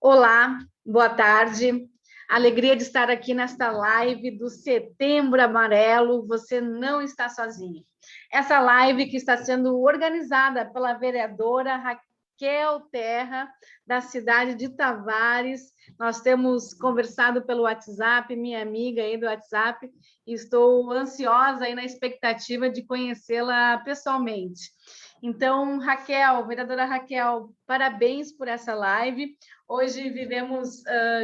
Olá, boa tarde. Alegria de estar aqui nesta live do Setembro Amarelo. Você não está sozinho. Essa live que está sendo organizada pela vereadora Raquel Terra, da cidade de Tavares. Nós temos conversado pelo WhatsApp, minha amiga aí do WhatsApp, e estou ansiosa aí na expectativa de conhecê-la pessoalmente. Então, Raquel, vereadora Raquel, parabéns por essa live. Hoje vivemos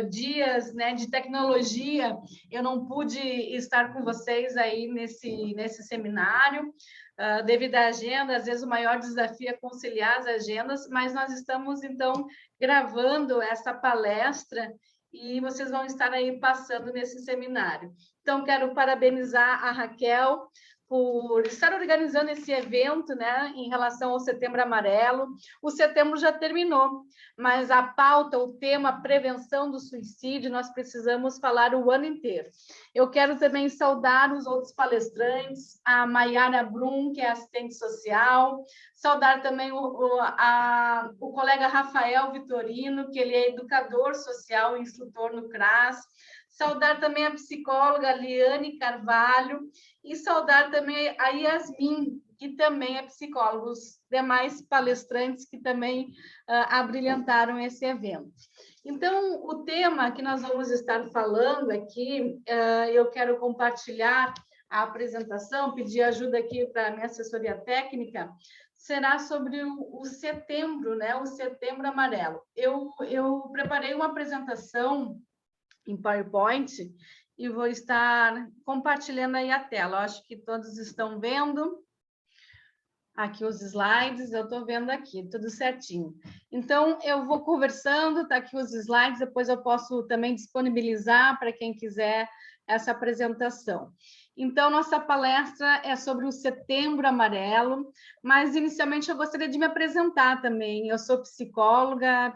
dias, né, de tecnologia. Eu não pude estar com vocês aí nesse seminário, devido à agenda. Às vezes o maior desafio é conciliar as agendas, mas nós estamos, então, gravando essa palestra e vocês vão estar aí passando nesse seminário. Então, quero parabenizar a Raquel por estar organizando esse evento, né, em relação ao Setembro Amarelo. O setembro já terminou, mas a pauta, o tema prevenção do suicídio, nós precisamos falar o ano inteiro. Eu quero também saudar os outros palestrantes, a Maiara Brum, que é assistente social, saudar também o colega Rafael Vitorino, que ele é educador social e instrutor no CRAS, saudar também a psicóloga Liane Carvalho e saudar também a Yasmin, que também é psicóloga, os demais palestrantes que também abrilhantaram esse evento. Então, o tema que nós vamos estar falando aqui, eu quero compartilhar a apresentação, pedir ajuda aqui para a minha assessoria técnica, será sobre o setembro, né? O Setembro Amarelo. Eu preparei uma apresentação em PowerPoint e vou estar compartilhando aí a tela. Eu acho que todos estão vendo aqui os slides, eu estou vendo aqui, tudo certinho. Então, eu vou conversando, tá aqui os slides, depois eu posso também disponibilizar para quem quiser essa apresentação. Então, nossa palestra é sobre o Setembro Amarelo, mas inicialmente eu gostaria de me apresentar também. Eu sou psicóloga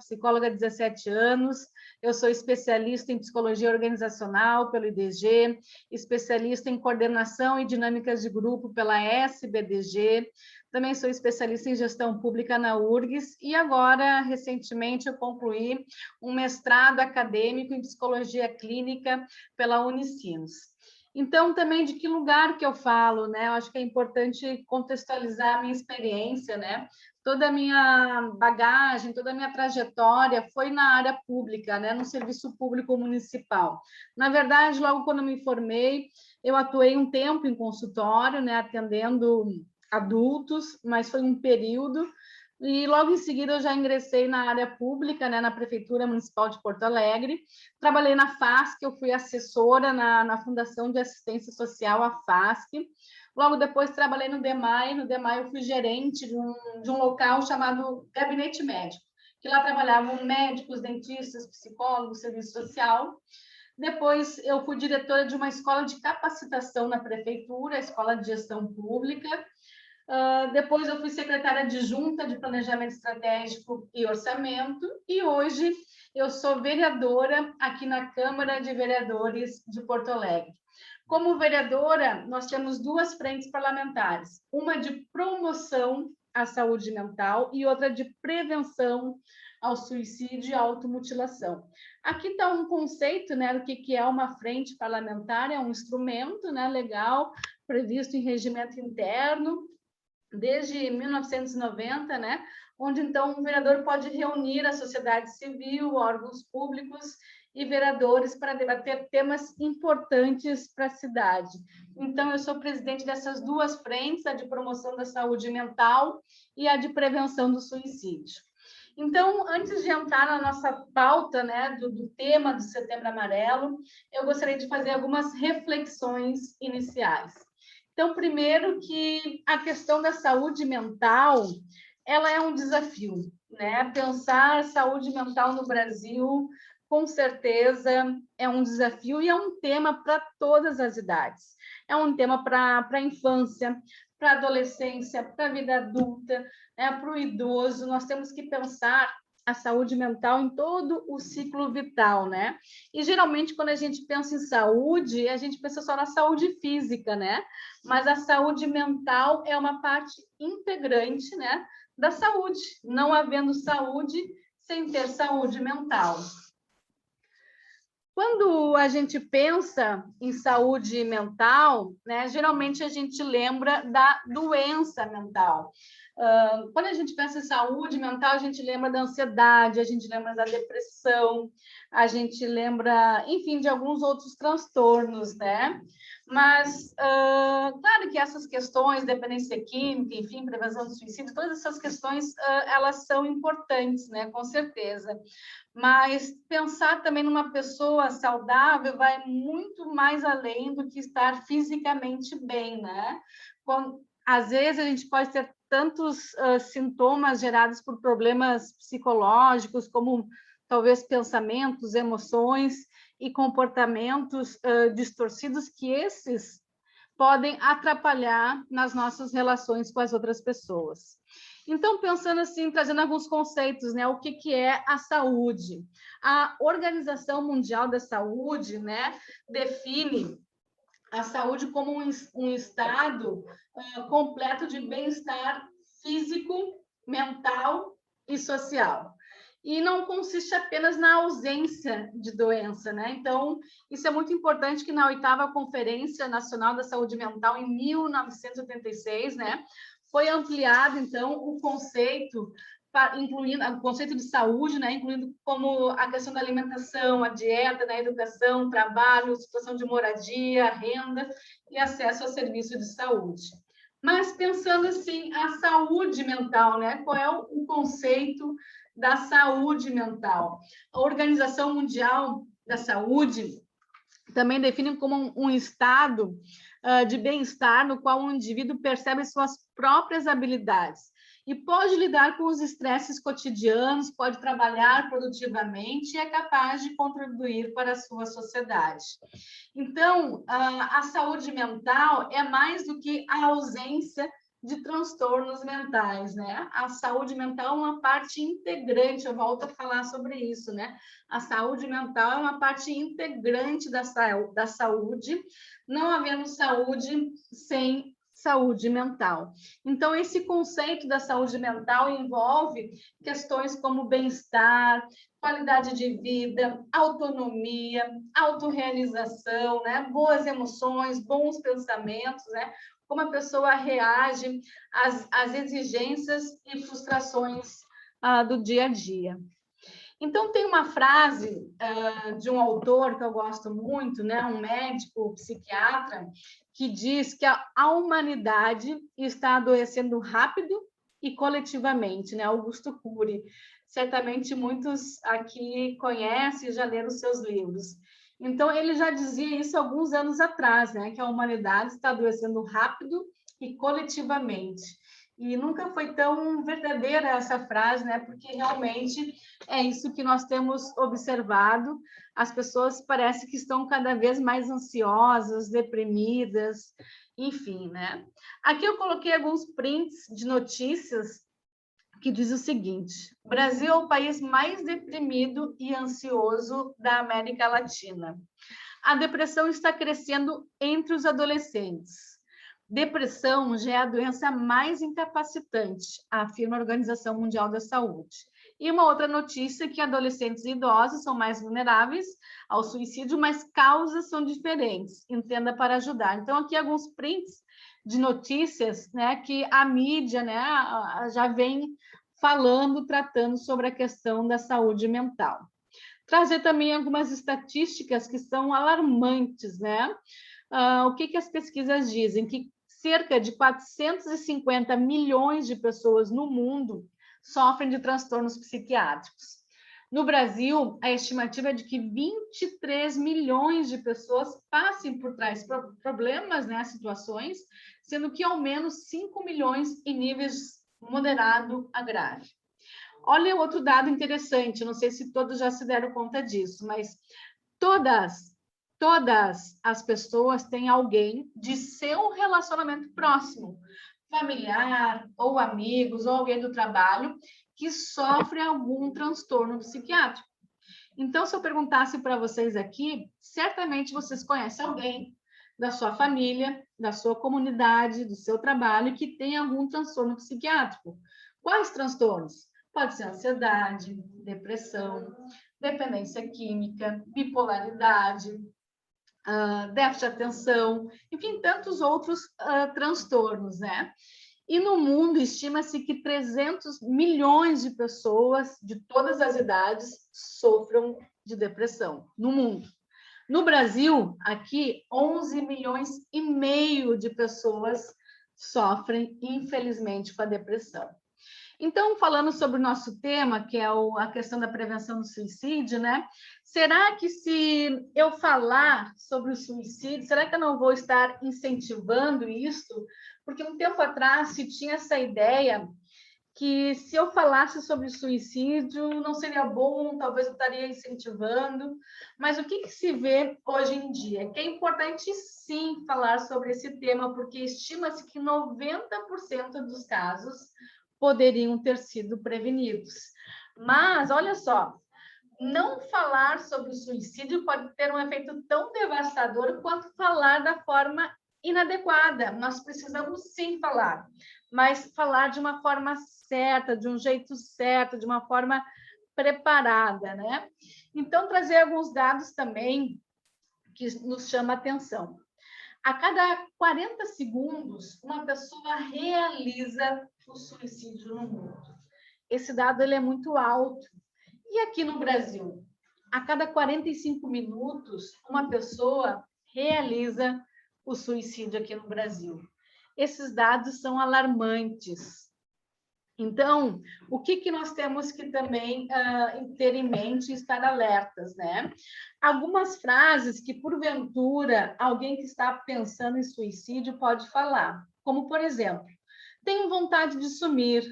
há 17 anos, eu sou especialista em psicologia organizacional pelo IDG, especialista em coordenação e dinâmicas de grupo pela SBDG, também sou especialista em gestão pública na URGS e agora, recentemente, eu concluí um mestrado acadêmico em psicologia clínica pela Unicinos. Então, também de que lugar que eu falo, né? Eu acho que é importante contextualizar a minha experiência, né? Toda a minha bagagem, toda a minha trajetória foi na área pública, né? No serviço público municipal. Na verdade, logo quando me formei, eu atuei um tempo em consultório, né? Atendendo adultos, mas foi um período, e logo em seguida eu já ingressei na área pública, né, na Prefeitura Municipal de Porto Alegre, trabalhei na FASC, eu fui assessora na Fundação de Assistência Social, a FASC, logo depois trabalhei no DEMAI eu fui gerente de um local chamado Gabinete Médico, que lá trabalhavam médicos, dentistas, psicólogos, serviço social. Depois, eu fui diretora de uma escola de capacitação na prefeitura, a Escola de Gestão Pública. Depois eu fui secretária adjunta de Planejamento Estratégico e Orçamento e hoje eu sou vereadora aqui na Câmara de Vereadores de Porto Alegre. Como vereadora, nós temos duas frentes parlamentares, uma de promoção à saúde mental e outra de prevenção ao suicídio e à automutilação. Aqui está um conceito, né, do que é uma frente parlamentar, é um instrumento, né, legal, previsto em regimento interno, desde 1990, né? Onde, então, o vereador pode reunir a sociedade civil, órgãos públicos e vereadores para debater temas importantes para a cidade. Então, eu sou presidente dessas duas frentes, a de promoção da saúde mental e a de prevenção do suicídio. Então, antes de entrar na nossa pauta, né, do tema do Setembro Amarelo, eu gostaria de fazer algumas reflexões iniciais. Então, primeiro que a questão da saúde mental, ela é um desafio, né? Pensar saúde mental no Brasil, com certeza, é um desafio e é um tema para todas as idades. É um tema para a infância, para a adolescência, para a vida adulta, né? Para o idoso. Nós temos que pensar a saúde mental em todo o ciclo vital, né? E geralmente quando a gente pensa em saúde, a gente pensa só na saúde física, né? Mas a saúde mental é uma parte integrante, né, da saúde. Não havendo saúde, sem ter saúde mental. Quando a gente pensa em saúde mental, né, geralmente a gente lembra da doença mental. Quando a gente pensa em saúde mental, a gente lembra da ansiedade, a gente lembra da depressão, a gente lembra, enfim, de alguns outros transtornos, né? Mas, claro que essas questões, dependência química, enfim, prevenção do suicídio, todas essas questões, elas são importantes, né? Com certeza. Mas pensar também numa pessoa saudável vai muito mais além do que estar fisicamente bem, né? Às vezes a gente pode ter tantos sintomas gerados por problemas psicológicos, como talvez pensamentos, emoções e comportamentos distorcidos, que esses podem atrapalhar nas nossas relações com as outras pessoas. Então, pensando assim, trazendo alguns conceitos, né? O que é a saúde? A Organização Mundial da Saúde, né, define a saúde como um estado completo de bem-estar físico, mental e social. E não consiste apenas na ausência de doença, né? Então, isso é muito importante que na 8ª Conferência Nacional da Saúde Mental, em 1986, né, foi ampliado, então, o conceito, incluindo o conceito de saúde, né, incluindo como a questão da alimentação, a dieta, da educação, trabalho, situação de moradia, renda e acesso ao serviço de saúde. Mas pensando assim, a saúde mental, né? Qual é o conceito da saúde mental? A Organização Mundial da Saúde também define como um estado de bem-estar no qual o indivíduo percebe suas próprias habilidades e pode lidar com os estresses cotidianos, pode trabalhar produtivamente e é capaz de contribuir para a sua sociedade. Então, a saúde mental é mais do que a ausência de transtornos mentais, né? A saúde mental é uma parte integrante, eu volto a falar sobre isso, né? A saúde mental é uma parte integrante da saúde, não havendo saúde sem saúde mental. Então, esse conceito da saúde mental envolve questões como bem-estar, qualidade de vida, autonomia, autorrealização, né? Boas emoções, bons pensamentos, né? Como a pessoa reage às exigências e frustrações do dia a dia. Então, tem uma frase de um autor que eu gosto muito, né? Um médico, psiquiatra, que diz que a humanidade está adoecendo rápido e coletivamente, né? Augusto Cury. Certamente muitos aqui conhecem e já leram os seus livros. Então, ele já dizia isso alguns anos atrás, né? Que a humanidade está adoecendo rápido e coletivamente. E nunca foi tão verdadeira essa frase, né? Porque realmente é isso que nós temos observado. As pessoas parece que estão cada vez mais ansiosas, deprimidas, enfim, né? Aqui eu coloquei alguns prints de notícias que diz o seguinte: o Brasil é o país mais deprimido e ansioso da América Latina. A depressão está crescendo entre os adolescentes. Depressão já é a doença mais incapacitante, afirma a Organização Mundial da Saúde. E uma outra notícia é que adolescentes e idosos são mais vulneráveis ao suicídio, mas causas são diferentes. Entenda para ajudar. Então, aqui alguns prints de notícias, né, que a mídia, né, já vem falando, tratando sobre a questão da saúde mental. Trazer também algumas estatísticas que são alarmantes, né? O que as pesquisas dizem? Que cerca de 450 milhões de pessoas no mundo sofrem de transtornos psiquiátricos. No Brasil, a estimativa é de que 23 milhões de pessoas passem por tais problemas, né, situações, sendo que ao menos 5 milhões em níveis moderado a grave. Olha outro dado interessante, não sei se todos já se deram conta disso, mas todas as pessoas têm alguém de seu relacionamento próximo, familiar, ou amigos, ou alguém do trabalho, que sofre algum transtorno psiquiátrico. Então, se eu perguntasse para vocês aqui, certamente vocês conhecem alguém da sua família, da sua comunidade, do seu trabalho, que tem algum transtorno psiquiátrico. Quais transtornos? Pode ser ansiedade, depressão, dependência química, bipolaridade, déficit de atenção, enfim, tantos outros transtornos, né? E no mundo, estima-se que 300 milhões de pessoas de todas as idades sofram de depressão no mundo. No Brasil, aqui, 11 milhões e meio de pessoas sofrem, infelizmente, com a depressão. Então, falando sobre o nosso tema, que é a questão da prevenção do suicídio, né? Será que se eu falar sobre o suicídio, será que eu não vou estar incentivando isso? Porque um tempo atrás se tinha essa ideia que se eu falasse sobre suicídio não seria bom, talvez eu estaria incentivando, mas o que se vê hoje em dia? Que é importante sim falar sobre esse tema, porque estima-se que 90% dos casos poderiam ter sido prevenidos. Mas, olha só, não falar sobre o suicídio pode ter um efeito tão devastador quanto falar da forma inadequada. Nós precisamos sim falar, mas falar de uma forma certa, de um jeito certo, de uma forma preparada, né? Então, trazer alguns dados também que nos chama a atenção. A cada 40 segundos, uma pessoa realiza o suicídio no mundo. Esse dado ele é muito alto. E aqui no Brasil, a cada 45 minutos, uma pessoa realiza o suicídio aqui no Brasil. Esses dados são alarmantes. Então, o que nós temos que também ter em mente e estar alertas, né? Algumas frases que, porventura, alguém que está pensando em suicídio pode falar, como, por exemplo, tenho vontade de sumir,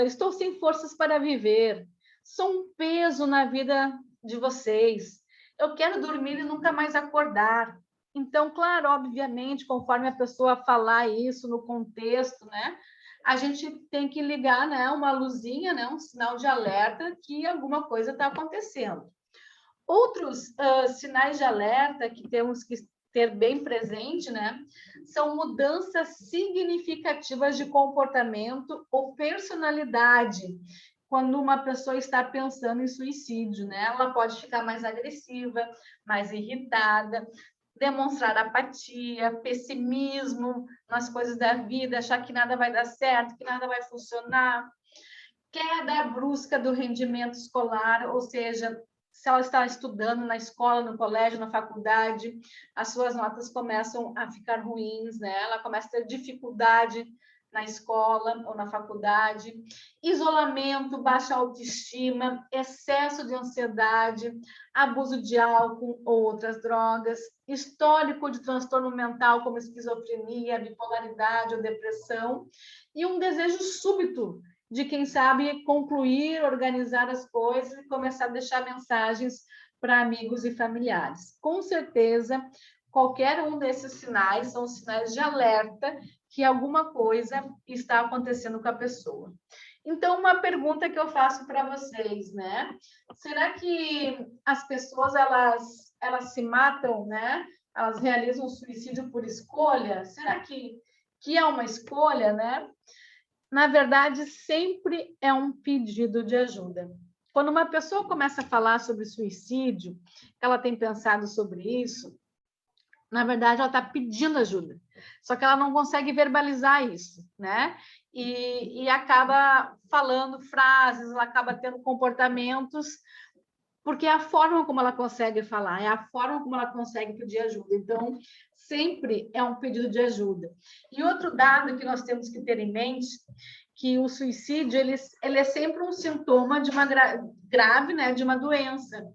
estou sem forças para viver, sou um peso na vida de vocês, eu quero dormir e nunca mais acordar. Então, claro, obviamente, conforme a pessoa falar isso no contexto, né? A gente tem que ligar, né, uma luzinha, né, um sinal de alerta que alguma coisa está acontecendo. Outros sinais de alerta que temos que ter bem presente, né, são mudanças significativas de comportamento ou personalidade. Quando uma pessoa está pensando em suicídio, né, ela pode ficar mais agressiva, mais irritada, demonstrar apatia, pessimismo nas coisas da vida, achar que nada vai dar certo, que nada vai funcionar, queda brusca do rendimento escolar, ou seja, se ela está estudando na escola, no colégio, na faculdade, as suas notas começam a ficar ruins, né? Ela começa a ter dificuldade na escola ou na faculdade, isolamento, baixa autoestima, excesso de ansiedade, abuso de álcool ou outras drogas, histórico de transtorno mental como esquizofrenia, bipolaridade ou depressão, e um desejo súbito de, quem sabe, concluir, organizar as coisas e começar a deixar mensagens para amigos e familiares. Com certeza, qualquer um desses sinais são sinais de alerta que alguma coisa está acontecendo com a pessoa. Então, uma pergunta que eu faço para vocês, né? Será que as pessoas, elas se matam, né? Elas realizam suicídio por escolha? Será que é uma escolha, né? Na verdade, sempre é um pedido de ajuda. Quando uma pessoa começa a falar sobre suicídio, ela tem pensado sobre isso, na verdade, ela está pedindo ajuda, só que ela não consegue verbalizar isso, né? E acaba falando frases, ela acaba tendo comportamentos, porque é a forma como ela consegue falar, é a forma como ela consegue pedir ajuda. Então, sempre é um pedido de ajuda. E outro dado que nós temos que ter em mente, que o suicídio ele é sempre um sintoma de uma grave, né, de uma doença.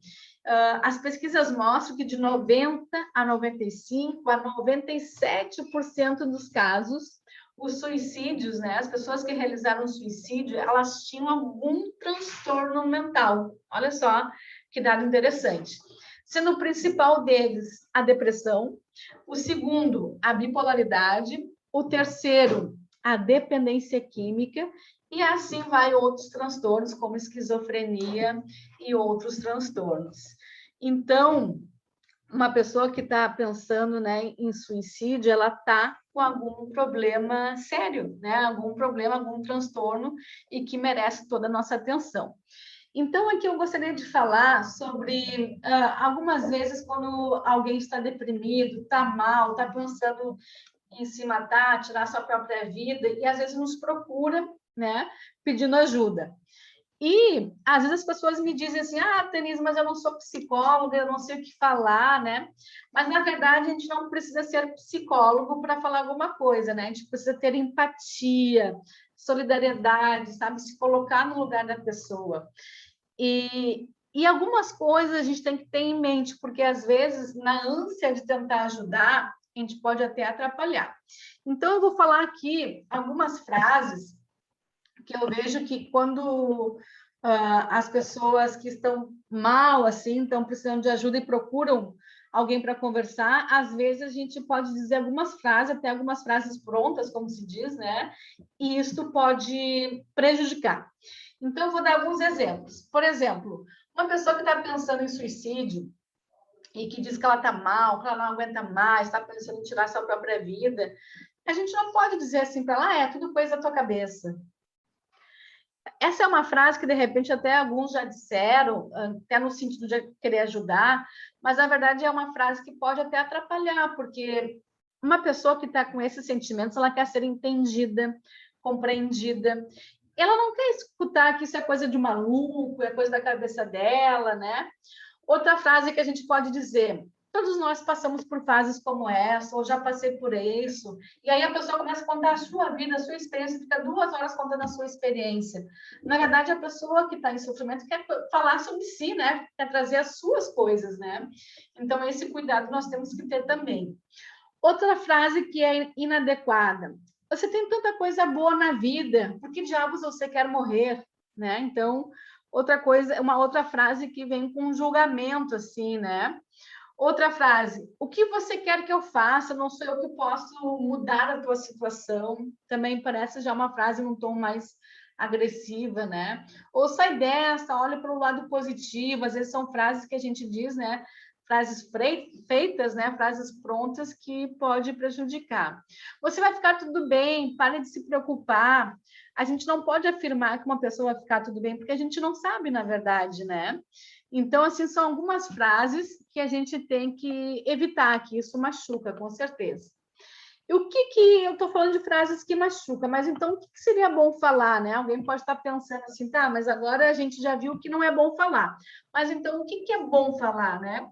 As pesquisas mostram que de 90% a 95% a 97% dos casos, os suicídios, né, as pessoas que realizaram suicídio, elas tinham algum transtorno mental. Olha só que dado interessante. Sendo o principal deles a depressão, o segundo, a bipolaridade, o terceiro, a dependência química, e assim vai outros transtornos, como esquizofrenia e outros transtornos. Então, uma pessoa que está pensando, né, em suicídio, ela está com algum problema sério, né? Algum problema, algum transtorno e que merece toda a nossa atenção. Então, aqui eu gostaria de falar sobre algumas vezes quando alguém está deprimido, está mal, está pensando em se matar, tirar sua própria vida, e às vezes nos procura, né, pedindo ajuda. E às vezes as pessoas me dizem assim: ah, Denise, mas eu não sou psicóloga, eu não sei o que falar, né? Mas na verdade a gente não precisa ser psicólogo para falar alguma coisa, né? A gente precisa ter empatia, solidariedade, sabe? Se colocar no lugar da pessoa. E algumas coisas a gente tem que ter em mente, porque às vezes, na ânsia de tentar ajudar, a gente pode até atrapalhar. Então, eu vou falar aqui algumas frases que eu vejo que quando as pessoas que estão mal, assim, estão precisando de ajuda e procuram alguém para conversar, às vezes a gente pode dizer algumas frases, até algumas frases prontas, como se diz, né? E isso pode prejudicar. Então, eu vou dar alguns exemplos. Por exemplo, uma pessoa que está pensando em suicídio e que diz que ela está mal, que ela não aguenta mais, está pensando em tirar sua própria vida, a gente não pode dizer assim para ela: é tudo coisa da tua cabeça. Essa é uma frase que, de repente, até alguns já disseram, até no sentido de querer ajudar, mas, na verdade, é uma frase que pode até atrapalhar, porque uma pessoa que está com esses sentimentos, ela quer ser entendida, compreendida. Ela não quer escutar que isso é coisa de maluco, é coisa da cabeça dela, né? Outra frase que a gente pode dizer: todos nós passamos por fases como essa, ou já passei por isso. E aí a pessoa começa a contar a sua vida, a sua experiência, fica 2 horas contando a sua experiência. Na verdade, a pessoa que está em sofrimento quer falar sobre si, né? Quer trazer as suas coisas, né? Então, esse cuidado nós temos que ter também. Outra frase que é inadequada: você tem tanta coisa boa na vida, por que diabos você quer morrer, né? Então, outra coisa, uma outra frase que vem com um julgamento, assim, né? Outra frase: o que você quer que eu faça? Não sou eu que posso mudar a tua situação. Também parece já uma frase num tom mais agressiva, né? Ou sai dessa, olha para o lado positivo. Às vezes são frases que a gente diz, né? Frases feitas, né? Frases prontas que pode prejudicar. Você vai ficar tudo bem, pare de se preocupar. A gente não pode afirmar que uma pessoa vai ficar tudo bem, porque a gente não sabe, na verdade, né? Então, assim, são algumas frases que a gente tem que evitar, que isso machuca, com certeza. E o que eu estou falando de frases que machucam, mas então o que seria bom falar, né? Alguém pode estar pensando assim: tá, mas agora a gente já viu que não é bom falar. Mas então o que é bom falar, né?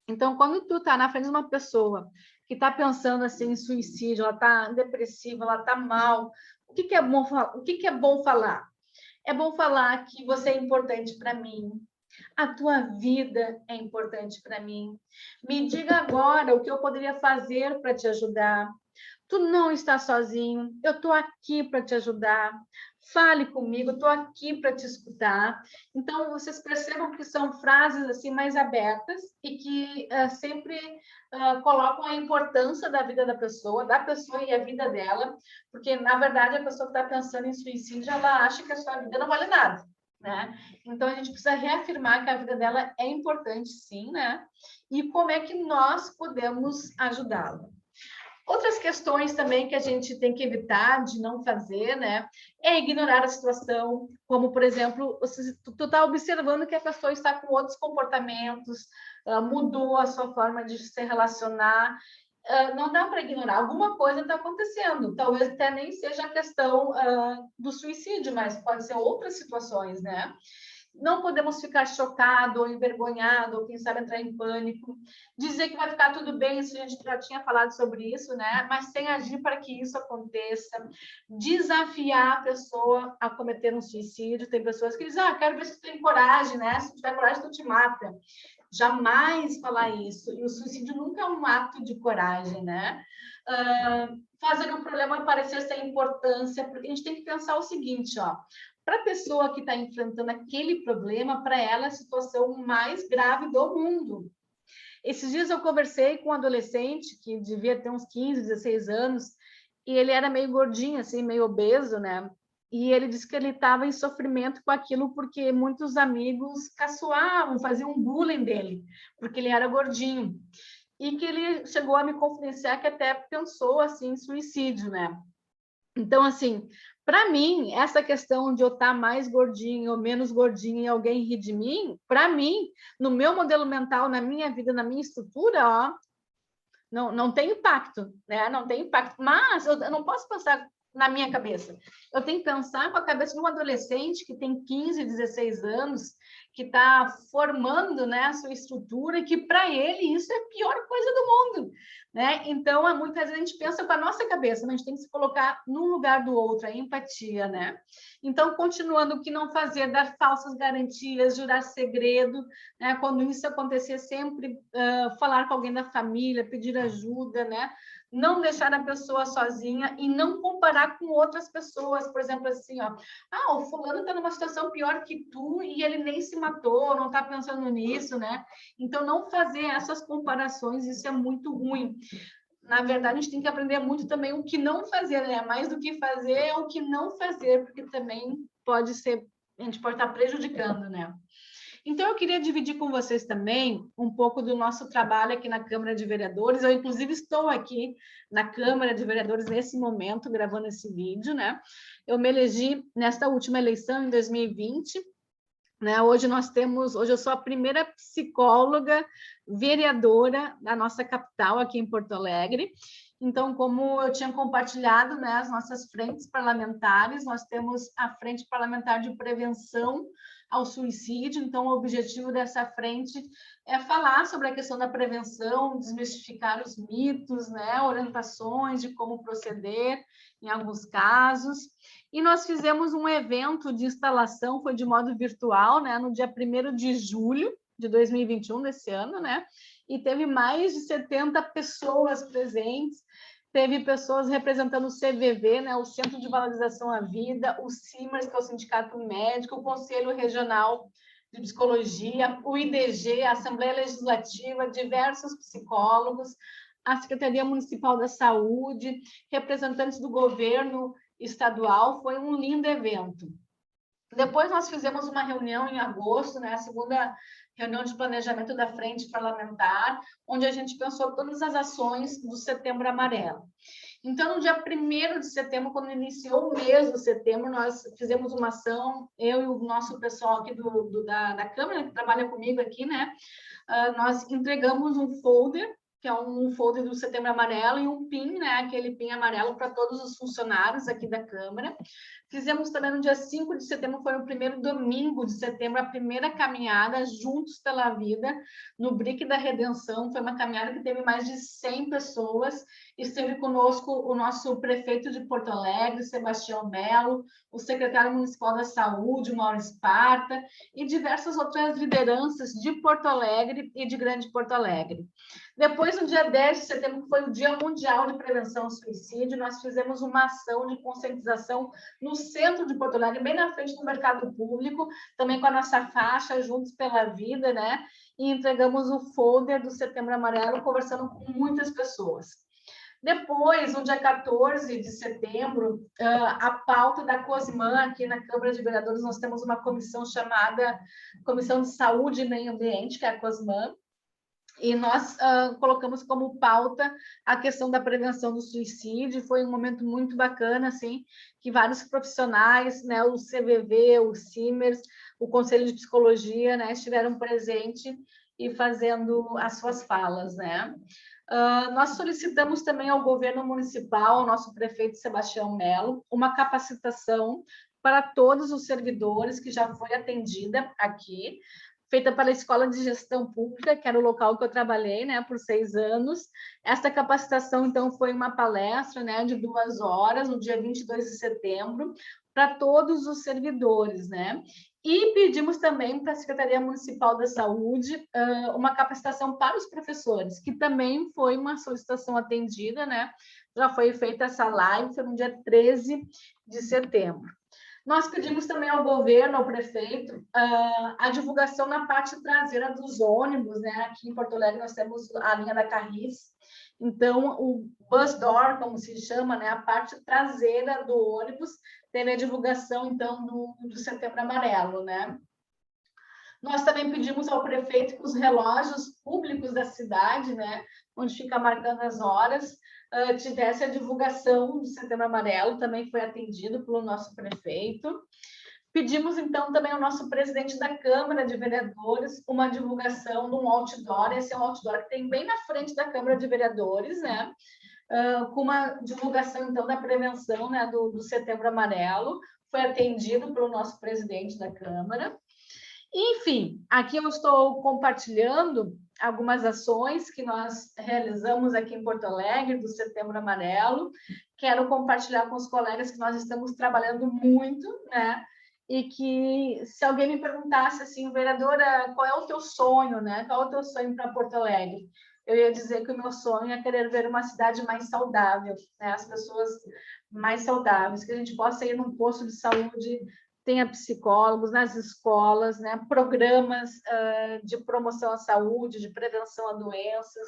Então, quando tu está na frente de uma pessoa que está pensando assim em suicídio, ela está depressiva, ela está mal, o que é bom falar? O que é bom falar? É bom falar que você é importante para mim, a tua vida é importante para mim. Me diga agora o que eu poderia fazer para te ajudar. Tu não está sozinho, eu estou aqui para te ajudar. Fale comigo, estou aqui para te escutar. Então, vocês percebam que são frases assim mais abertas e que sempre colocam a importância da vida da pessoa e a vida dela, porque, na verdade, a pessoa que está pensando em suicídio, ela acha que a sua vida não vale nada, né? Então, a gente precisa reafirmar que a vida dela é importante, sim, né? E como é que nós podemos ajudá-la. Outras questões também que a gente tem que evitar de não fazer, né? É ignorar a situação, como, por exemplo, tu está observando que a pessoa está com outros comportamentos, mudou a sua forma de se relacionar, não dá para ignorar, alguma coisa está acontecendo, talvez até nem seja a questão do suicídio, mas pode ser outras situações, né? Não podemos ficar chocado ou envergonhado, ou quem sabe entrar em pânico. Dizer que vai ficar tudo bem, isso a gente já tinha falado sobre isso, né? Mas sem agir para que isso aconteça. Desafiar a pessoa a cometer um suicídio. Tem pessoas que dizem: ah, quero ver se tu tem coragem, né? Se tu tiver coragem, tu te mata. Jamais falar isso. E o suicídio nunca é um ato de coragem, né? Fazer o problema parecer sem importância, porque a gente tem que pensar o seguinte, ó: para a pessoa que está enfrentando aquele problema, para ela é a situação mais grave do mundo. Esses dias eu conversei com um adolescente que devia ter uns 15, 16 anos, e ele era meio gordinho, assim, meio obeso, né? e ele disse que ele estava em sofrimento com aquilo porque muitos amigos caçoavam, faziam um bullying dele, porque ele era gordinho. E que ele chegou a me confidenciar que até pensou assim em suicídio, né? Então, assim, para mim, essa questão de eu estar mais gordinho ou menos gordinho e alguém rir de mim, para mim, no meu modelo mental, na minha vida, na minha estrutura, ó, não tem impacto, né? Não tem impacto. Mas eu não posso pensar na minha cabeça. Eu tenho que pensar com a cabeça de um adolescente que tem 15, 16 anos, que está formando, né, a sua estrutura, e que para ele isso é a pior coisa do mundo, né? Então, muitas vezes a gente pensa com a nossa cabeça, mas a gente tem que se colocar no lugar do outro, a empatia, né? Então, continuando, o que não fazer, dar falsas garantias, jurar segredo, né? Quando isso acontecer, sempre falar com alguém da família, pedir ajuda, né? Não deixar a pessoa sozinha e não comparar com outras pessoas, por exemplo, assim, ó, o fulano está numa situação pior que tu e ele nem se matou, não está pensando nisso, né? Então, não fazer essas comparações, isso é muito ruim. Na verdade, a gente tem que aprender muito também o que não fazer, né? Mais do que fazer, é o que não fazer, porque também pode ser, a gente pode estar prejudicando, né? Então, eu queria dividir com vocês também um pouco do nosso trabalho aqui na Câmara de Vereadores. Eu, inclusive, estou aqui na Câmara de Vereadores nesse momento, gravando esse vídeo, né? Eu me elegi nesta última eleição, em 2020, né? Hoje eu sou a primeira psicóloga vereadora da nossa capital, aqui em Porto Alegre. Então, como eu tinha compartilhado, né, as nossas frentes parlamentares, nós temos a Frente Parlamentar de Prevenção ao Suicídio. Então, o objetivo dessa frente é falar sobre a questão da prevenção, desmistificar os mitos, né, orientações de como proceder em alguns casos. E nós fizemos um evento de instalação, foi de modo virtual, né, no dia 1º de julho de 2021, desse ano, né? E teve mais de 70 pessoas presentes, teve pessoas representando o CVV, né, o Centro de Valorização à Vida, o CIMERS, que é o Sindicato Médico, o Conselho Regional de Psicologia, o IDG, a Assembleia Legislativa, diversos psicólogos, a Secretaria Municipal da Saúde, representantes do governo estadual. Foi um lindo evento. Depois nós fizemos uma reunião em agosto, né, a segunda reunião de planejamento da Frente Parlamentar, onde a gente pensou todas as ações do Setembro Amarelo. Então, no dia 1º de setembro, quando iniciou o mês de setembro, nós fizemos uma ação, eu e o nosso pessoal aqui da Câmara, que trabalha comigo aqui, né? Nós entregamos um folder, que é um folder do Setembro Amarelo, e um PIN, né? Aquele PIN amarelo para todos os funcionários aqui da Câmara. Fizemos também no dia 5 de setembro, foi o primeiro domingo de setembro, a primeira caminhada Juntos pela Vida, no Brick da Redenção. Foi uma caminhada que teve mais de 100 pessoas. Esteve conosco o nosso prefeito de Porto Alegre, Sebastião Melo, o secretário municipal da Saúde, Mauro Esparta, e diversas outras lideranças de Porto Alegre e de Grande Porto Alegre. Depois, no dia 10 de setembro, que foi o Dia Mundial de Prevenção ao Suicídio, nós fizemos uma ação de conscientização no centro de Porto Alegre, bem na frente do mercado público, também com a nossa faixa Juntos pela Vida, né? E entregamos o folder do Setembro Amarelo, conversando com muitas pessoas. Depois, no dia 14 de setembro, a pauta da COSMAN, aqui na Câmara de Vereadores, nós temos uma comissão chamada Comissão de Saúde e Meio Ambiente, que é a COSMAN, e nós colocamos como pauta a questão da prevenção do suicídio. Foi um momento muito bacana, assim, que vários profissionais, né, o CVV, o CIMERS, o Conselho de Psicologia, né, estiveram presentes e fazendo as suas falas, né? Nós solicitamos também ao governo municipal, ao nosso prefeito Sebastião Melo, uma capacitação para todos os servidores, que já foi atendida aqui, feita pela Escola de Gestão Pública, que era o local que eu trabalhei, né, por 6 anos. Esta capacitação, então, foi uma palestra, né, de 2 horas, no dia 22 de setembro, para todos os servidores, né? E pedimos também para a Secretaria Municipal da Saúde uma capacitação para os professores, que também foi uma solicitação atendida, né? Já foi feita essa live, foi no dia 13 de setembro. Nós pedimos também ao governo, ao prefeito, a divulgação na parte traseira dos ônibus, né? Aqui em Porto Alegre nós temos a linha da Carris. Então, o bus door, como se chama, né? A parte traseira do ônibus, teve a divulgação, então, do Setembro Amarelo, né? Nós também pedimos ao prefeito que os relógios públicos da cidade, né, onde fica marcando as horas, tivesse a divulgação do Setembro Amarelo, também foi atendido pelo nosso prefeito. Pedimos, então, também ao nosso presidente da Câmara de Vereadores uma divulgação de um outdoor, esse é um outdoor que tem bem na frente da Câmara de Vereadores, né, com uma divulgação, então, da prevenção, né, do Setembro Amarelo, foi atendido pelo nosso presidente da Câmara. Enfim, aqui eu estou compartilhando algumas ações que nós realizamos aqui em Porto Alegre, do Setembro Amarelo. Quero compartilhar com os colegas que nós estamos trabalhando muito, né? E que, se alguém me perguntasse assim, vereadora, qual é o teu sonho, né? Qual é o teu sonho para Porto Alegre? Eu ia dizer que o meu sonho é querer ver uma cidade mais saudável, né? As pessoas mais saudáveis, que a gente possa ir num posto de saúde, tenha psicólogos nas escolas, né? Programas de promoção à saúde, de prevenção a doenças.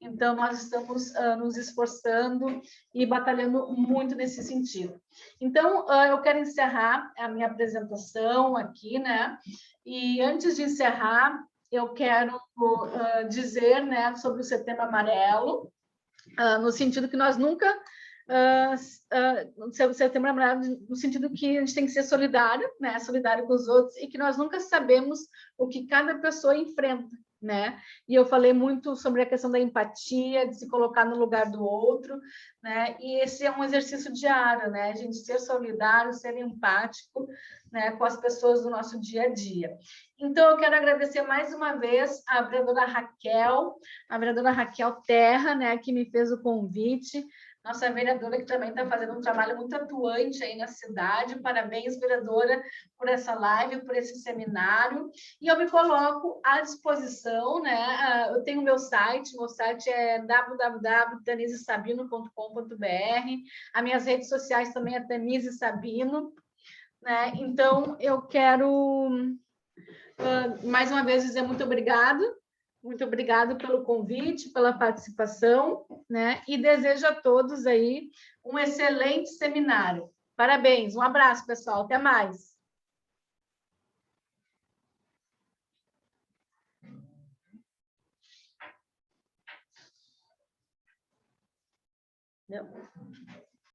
Então, nós estamos nos esforçando e batalhando muito nesse sentido. Então, eu quero encerrar a minha apresentação aqui, né? E antes de encerrar, eu quero dizer, né, sobre o Setembro Amarelo, no sentido que nós nunca Setembro Amarelo, no sentido que a gente tem que ser solidário, né? Solidário com os outros, e que nós nunca sabemos o que cada pessoa enfrenta, né? E eu falei muito sobre a questão da empatia, de se colocar no lugar do outro, né? E esse é um exercício diário, né? A gente ser solidário, ser empático, né? Com as pessoas do nosso dia a dia. Então, eu quero agradecer mais uma vez a vereadora Raquel Terra, né? Que me fez o convite. Nossa vereadora, que também está fazendo um trabalho muito atuante aí na cidade. Parabéns, vereadora, por essa live, por esse seminário. E eu me coloco à disposição, né? Eu tenho meu site é www.tanisesabino.com.br. As minhas redes sociais também é Tanise Sabino, né? Então, eu quero, mais uma vez, dizer muito obrigado. Muito obrigado pelo convite, pela participação, né? E desejo a todos aí um excelente seminário. Parabéns, um abraço, pessoal, até mais. Não.